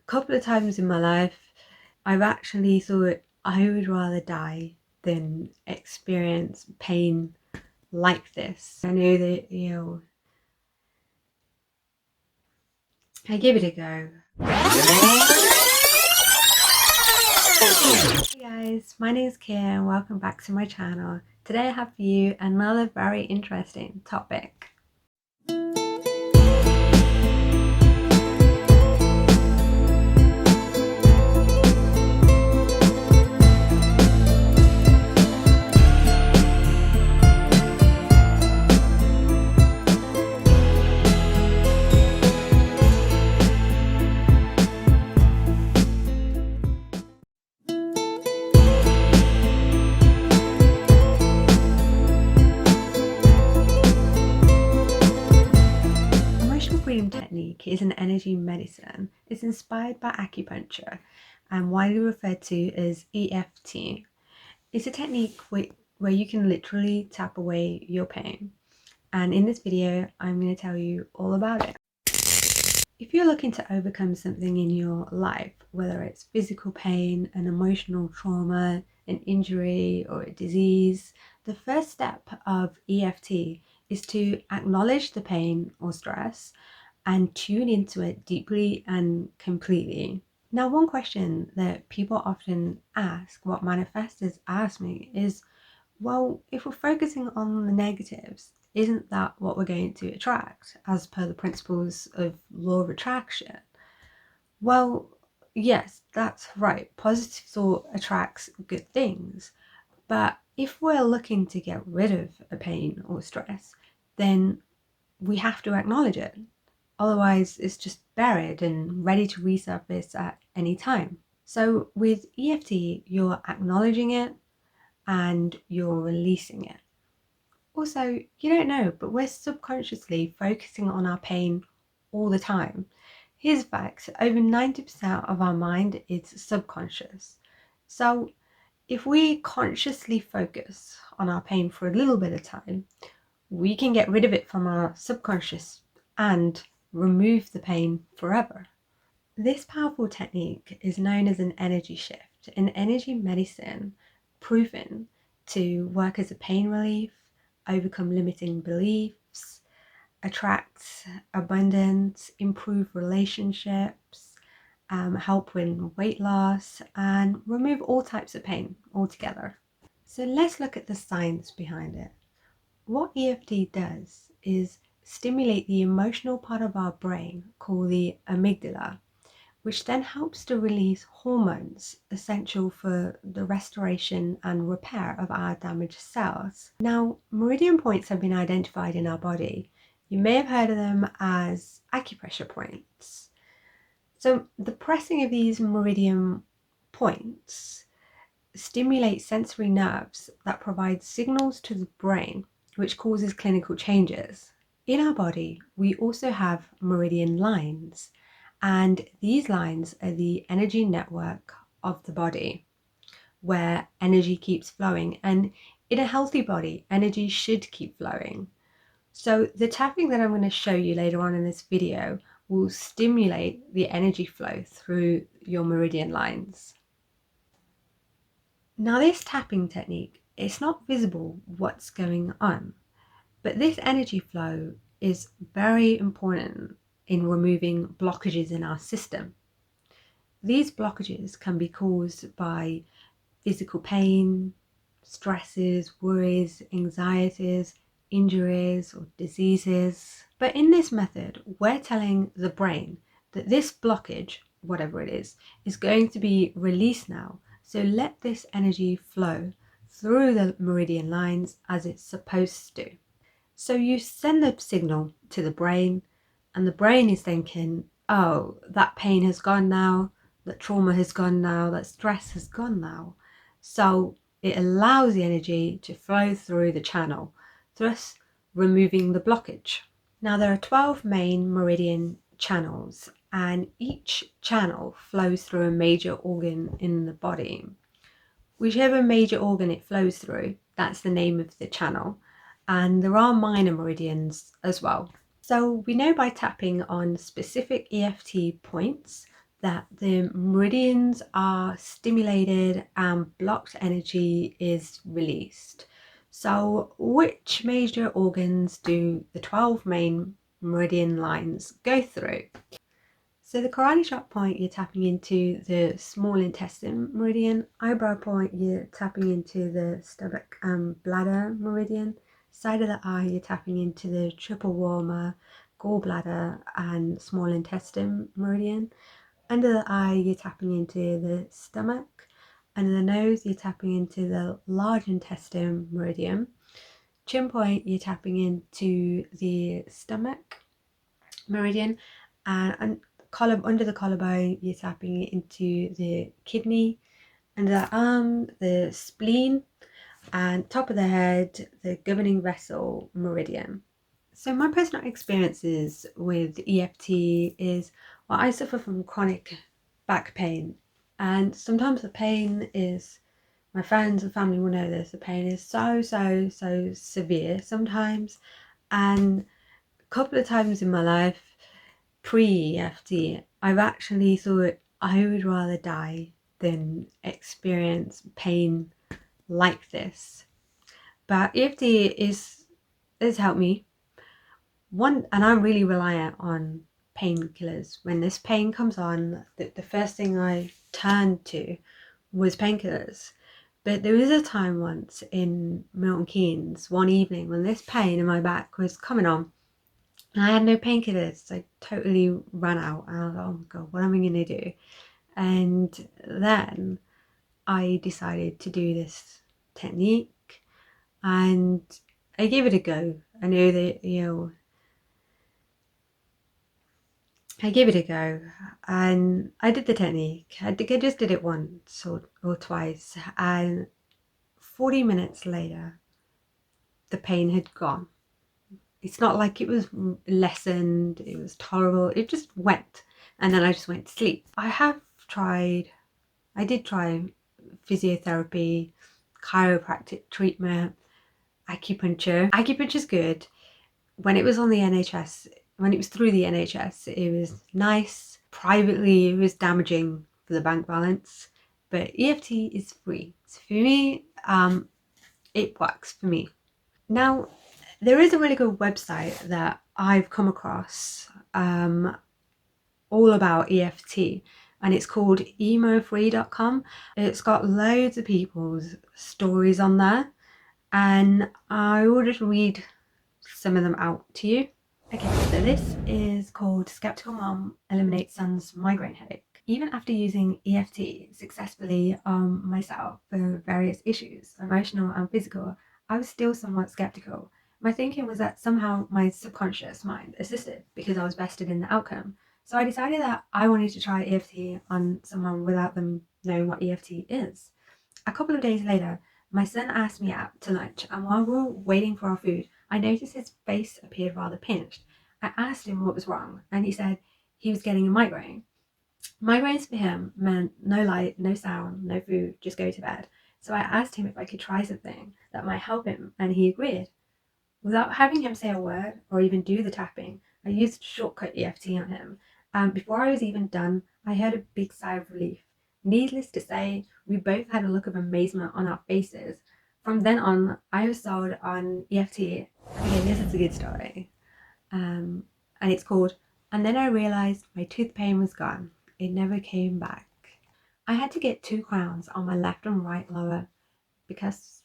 couple of times in my life, I've actually thought I would rather die than experience pain like this. I know that, I give it a go. Hey guys, my name is Kia and welcome back to my channel. Today I have for you another very interesting topic. Technique is an energy medicine. It's inspired by acupuncture and widely referred to as EFT. It's a technique where you can literally tap away your pain. And in this video, I'm going to tell you all about it. If you're looking to overcome something in your life, whether it's physical pain, an emotional trauma, an injury, or a disease, the first step of EFT is to acknowledge the pain or stress and tune into it deeply and completely. Now, one question that people often ask, what manifestors ask me, is, well, if we're focusing on the negatives, isn't that what we're going to attract as per the principles of law of attraction? Well, yes, that's right. Positive thought attracts good things. But if we're looking to get rid of a pain or stress, then we have to acknowledge it. Otherwise, it's just buried and ready to resurface at any time. So with EFT, you're acknowledging it and you're releasing it. Also, you don't know, but we're subconsciously focusing on our pain all the time. Here's the fact, over 90% of our mind is subconscious. So if we consciously focus on our pain for a little bit of time, we can get rid of it from our subconscious and remove the pain forever. This powerful technique is known as an energy shift, an energy medicine proven to work as a pain relief, overcome limiting beliefs, attract abundance, improve relationships, help with weight loss, and remove all types of pain altogether. So let's look at the science behind it. What EFT does is stimulate the emotional part of our brain called the amygdala, which then helps to release hormones essential for the restoration and repair of our damaged cells. Now, meridian points have been identified in our body. You may have heard of them as acupressure points. So the pressing of these meridian points stimulates sensory nerves that provide signals to the brain, which causes clinical changes. In our body, we also have meridian lines, and these lines are the energy network of the body where energy keeps flowing. And in a healthy body, energy should keep flowing. So the tapping that I'm going to show you later on in this video will stimulate the energy flow through your meridian lines. Now, this tapping technique, it's not visible what's going on, but this energy flow is very important in removing blockages in our system. These blockages can be caused by physical pain, stresses, worries, anxieties, injuries, or diseases. But in this method, we're telling the brain that this blockage, whatever it is going to be released now. So let this energy flow through the meridian lines as it's supposed to. So you send the signal to the brain, and the brain is thinking, oh, that pain has gone now, that trauma has gone now, that stress has gone now. So it allows the energy to flow through the channel, thus removing the blockage. Now, there are 12 main meridian channels, and each channel flows through a major organ in the body. Whichever major organ it flows through, that's the name of the channel. And there are minor meridians as well. So we know by tapping on specific EFT points that the meridians are stimulated and blocked energy is released. So which major organs do the 12 main meridian lines go through? So the karate chop point, you're tapping into the small intestine meridian. Eyebrow point, you're tapping into the stomach and bladder meridian. Side of the eye, you're tapping into the triple warmer, gallbladder and small intestine meridian. Under the eye, you're tapping into the stomach. Under the nose, you're tapping into the large intestine meridian. Chin point, you're tapping into the stomach meridian, and under the collarbone, you're tapping into the kidney. Under the arm, the spleen, and top of the head, the governing vessel meridian. So my personal experiences with EFT is, well, I suffer from chronic back pain, and sometimes the pain is, my friends and family will know this, the pain is so severe sometimes. And a couple of times in my life pre-EFT, I've actually thought I would rather die than experience pain like this. But EFT has helped me. And I'm really reliant on painkillers. When this pain comes on, the first thing I turned to was painkillers. But there was a time once in Milton Keynes, one evening, when this pain in my back was coming on, and I had no painkillers. I totally ran out, and I was like, oh my god, what am I going to do? And then I decided to do this technique, and I gave it a go. I knew that, I gave it a go, and I did the technique. I just did it once or twice, and 40 minutes later, the pain had gone. It's not like it was lessened, it was tolerable, it just went, and then I just went to sleep. I did try physiotherapy, chiropractic treatment, acupuncture. Acupuncture's good. When it was on the NHS, when it was through the NHS, it was nice. Privately, it was damaging for the bank balance, but EFT is free. So for me, it works for me. Now, there is a really good website that I've come across all about EFT, and it's called emofree.com. It's got loads of people's stories on there, and I will just read some of them out to you. Okay, so this is called Skeptical Mom Eliminates Son's Migraine Headache. Even after using EFT successfully on myself for various issues, emotional and physical, I was still somewhat skeptical. My thinking was that somehow my subconscious mind assisted because I was vested in the outcome. So I decided that I wanted to try EFT on someone without them knowing what EFT is. A couple of days later, my son asked me out to lunch, and while we were waiting for our food, I noticed his face appeared rather pinched. I asked him what was wrong, and he said he was getting a migraine. Migraines for him meant no light, no sound, no food, just go to bed. So I asked him if I could try something that might help him, and he agreed. Without having him say a word or even do the tapping, I used shortcut EFT on him. And before I was even done, I heard a big sigh of relief. Needless to say, we both had a look of amazement on our faces. From then on, I was sold on EFT. Okay, this is a good story. And it's called And Then I Realized My Tooth Pain Was Gone. It Never Came Back. I had to get 2 crowns on my left and right lower because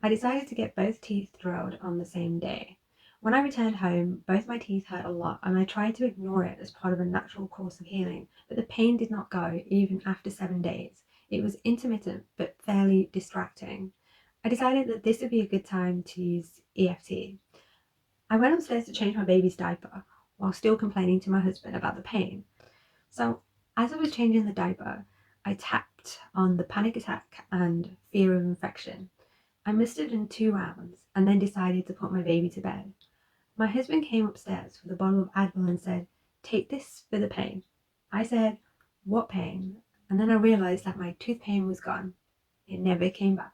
I decided to get both teeth drilled on the same day. When I returned home, both my teeth hurt a lot, and I tried to ignore it as part of a natural course of healing, but the pain did not go even after 7 days. It was intermittent but fairly distracting. I decided that this would be a good time to use EFT. I went upstairs to change my baby's diaper while still complaining to my husband about the pain. So, as I was changing the diaper, I tapped on the panic attack and fear of infection. I missed it in 2 rounds and then decided to put my baby to bed. My husband came upstairs with a bottle of Advil and said, "Take this for the pain." I said, "What pain?" And then I realised that my tooth pain was gone. It never came back.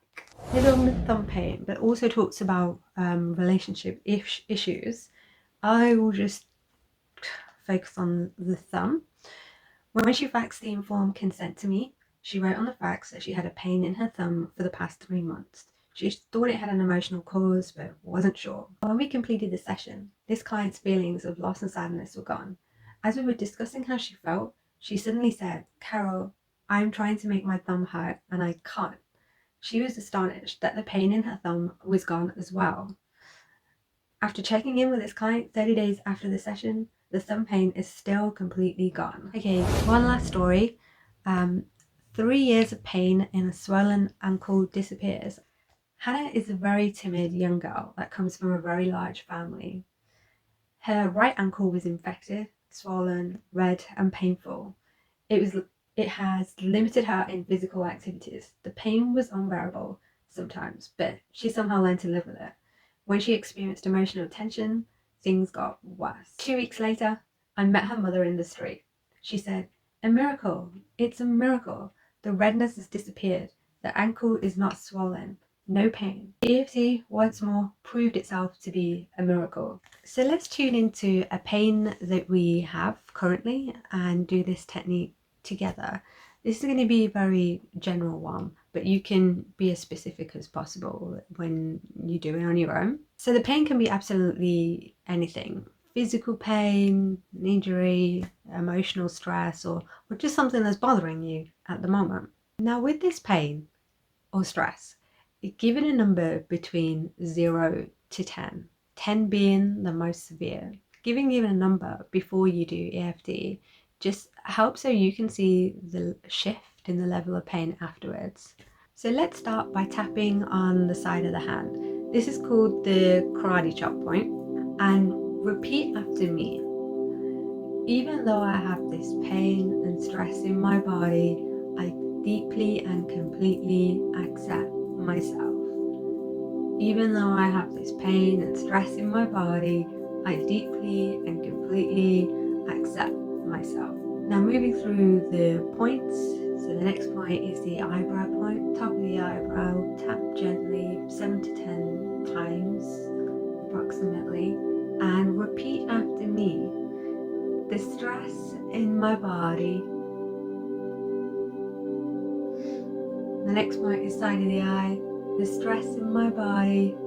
Little on the thumb pain, but also talks about relationship issues. I will just focus on the thumb. When she faxed the informed consent to me, she wrote on the fax that she had a pain in her thumb for the past 3 months. She thought it had an emotional cause, but wasn't sure. When we completed the session, this client's feelings of loss and sadness were gone. As we were discussing how she felt, she suddenly said, "Carol, I'm trying to make my thumb hurt and I can't." She was astonished that the pain in her thumb was gone as well. After checking in with this client 30 days after the session, the thumb pain is still completely gone. Okay, one last story. 3 years of pain in a swollen ankle disappears. Hannah is a very timid young girl that comes from a very large family. Her right ankle was infected, swollen, red, and painful. It has limited her in physical activities. The pain was unbearable sometimes, but she somehow learned to live with it. When she experienced emotional tension, things got worse. 2 weeks later, I met her mother in the street. She said, "A miracle! It's a miracle! The redness has disappeared. The ankle is not swollen. No pain." EFT once more proved itself to be a miracle. So let's tune into a pain that we have currently and do this technique together. This is going to be a very general one, but you can be as specific as possible when you do it on your own. So the pain can be absolutely anything: physical pain, an injury, emotional stress, or just something that's bothering you at the moment. Now with this pain or stress, give it a number between 0 to 10, 10 being the most severe. Giving it a number before you do EFT just helps so you can see the shift in the level of pain afterwards. So let's start by tapping on the side of the hand. This is called the karate chop point, and repeat after me. Even though I have this pain and stress in my body, I deeply and completely accept myself. Even though I have this pain and stress in my body, I deeply and completely accept myself. Now moving through the points. So the next point is the eyebrow point. Top of the eyebrow, tap gently 7 to 10 times approximately, and repeat after me. The stress in my body. The next point is side of the eye. The stress in my body,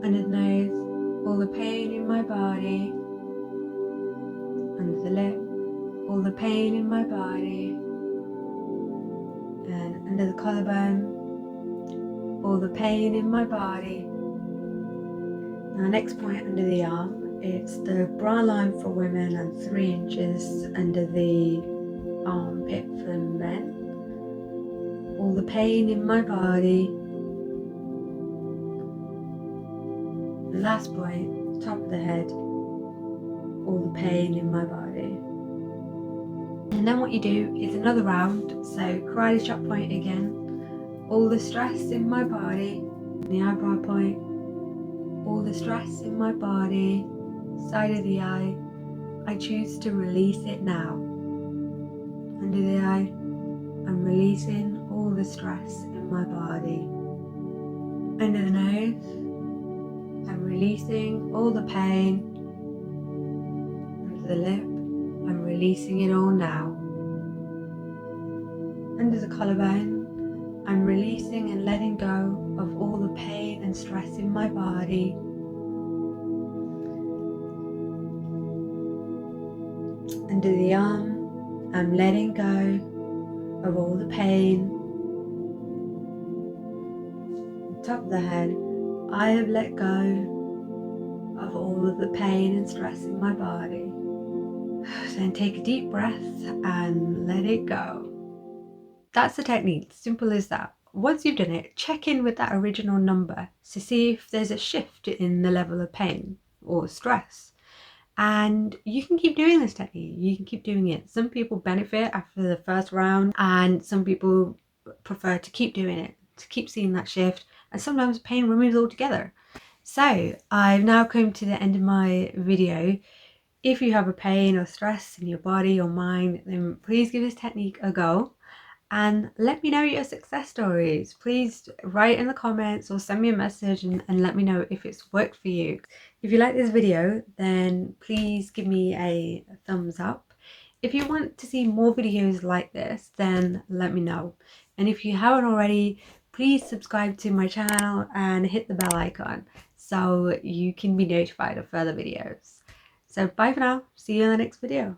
under the nose, all the pain in my body, under the lip, all the pain in my body, and under the collarbone, all the pain in my body. Now next point under the arm, it's the bra line for women and 3 inches under the armpit for men. All the pain in my body. Last point, top of the head, all the pain in my body. And then what you do is another round, so karate chop point again, all the stress in my body, the eyebrow point, all the stress in my body, side of the eye, I choose to release it now. Under the eye, I'm releasing all the stress in my body. Under the nose, I'm releasing all the pain. Under the lip, I'm releasing it all now. Under the collarbone, I'm releasing and letting go of all the pain and stress in my body. Under the arm, I'm letting go of all the pain. Top of the head, I have let go of all of the pain and stress in my body. Then take a deep breath and let it go. That's the technique, simple as that. Once you've done it, check in with that original number to see if there's a shift in the level of pain or stress. And you can keep doing this technique, you can keep doing it. Some people benefit after the first round, and some people prefer to keep doing it, to keep seeing that shift, and sometimes pain removes altogether. So I've now come to the end of my video. If you have a pain or stress in your body or mind, then please give this technique a go and let me know your success stories. Please write in the comments or send me a message and let me know if it's worked for you. If you like this video, then please give me a thumbs up. If you want to see more videos like this, then let me know. And if you haven't already, please subscribe to my channel and hit the bell icon so you can be notified of further videos. So bye for now. See you in the next video.